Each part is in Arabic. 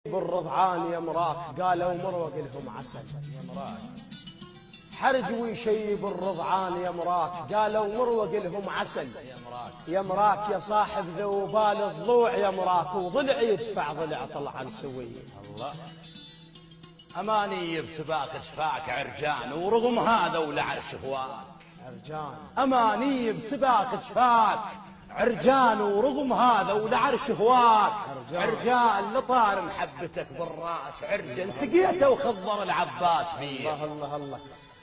بالرضعان يا مراك قالوا مروق لهم عسل يا مراك. حرج ويشيب الرضعان يا مراك قالوا مروق لهم عسل يا مراك. يا مراك يا صاحب ذوبال الضلوع يا مراك وضلع يدفع ضلع طلعا سويه. الله أماني بسباق شفاك عرجان ورغم هذا ولعرش هواك عرجان. أماني بسباق شفاك عرجان ورغم هذا ولعرش هواك عرجان لطار محبتك بالراس عرجان سقيته وخضر العباس فيه. الله الله الله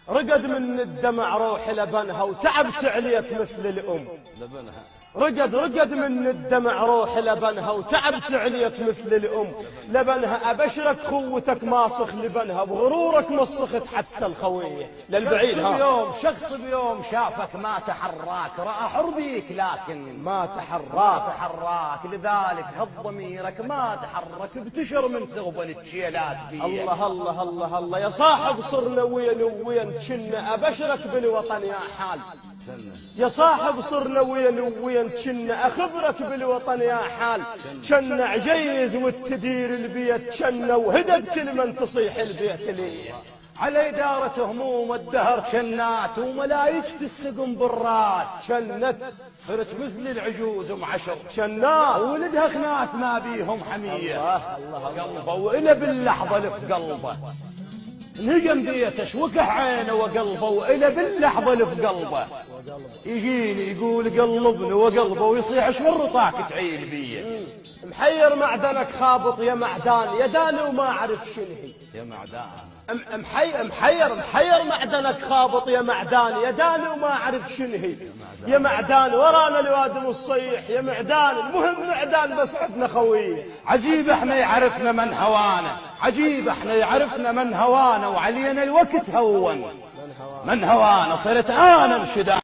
رقد من الدمع روح لبنها وتعبت عليك مثل الأم لبنها. رقد من الدمع روح لبنها وتعبت عليك مثل الأم لبنها. أبشرك خوتك ماسخ لبنها بغرورك مسخت حتى الخوية للبعيد. شخص بيوم شافك ما تحراك رأى حربيك لكن ما تحراك لذلك هض ضميرك ما تحرك بتشر من ثوب التشيلات فيه. الله الله الله الله يا صاحب صرنا وين وين كنا أبشرك بالوطن يا حال. يا صاحب صرنا وين وين كنا أخبرك بالوطن يا حال. كنا عجيز والتدير البيت كنا وهدد كل من تصيح البيت لي. على إدارة هموم الدهر كنات وملايك تسقم بالراس كنت صرت مثل العجوز معشر كنات ولدها خنات ما بيهم حمية. الله قلبه وإلى باللحظة لف قلبه نجم بيته وكح عينه وقلبه وإلى باللحظة لف قلبه يجيني يقول قلبني وقلبه ويصيح شمر طاك تعيل بيه. محير معدنك خابط يا معدان يا داني وما أعرف شنهي يا معدان. محير معدنك خابط يا معدان يا داني وما أعرف شنهي. يا معدان ورانا الوادم الصيح يا معدان المهم معدان بس عدنا خويه. عجيب احنا يعرفنا من هوانا عجيب احنا يعرفنا من هوانا وعلينا الوقت هون من هوانا صرت انا انشدان.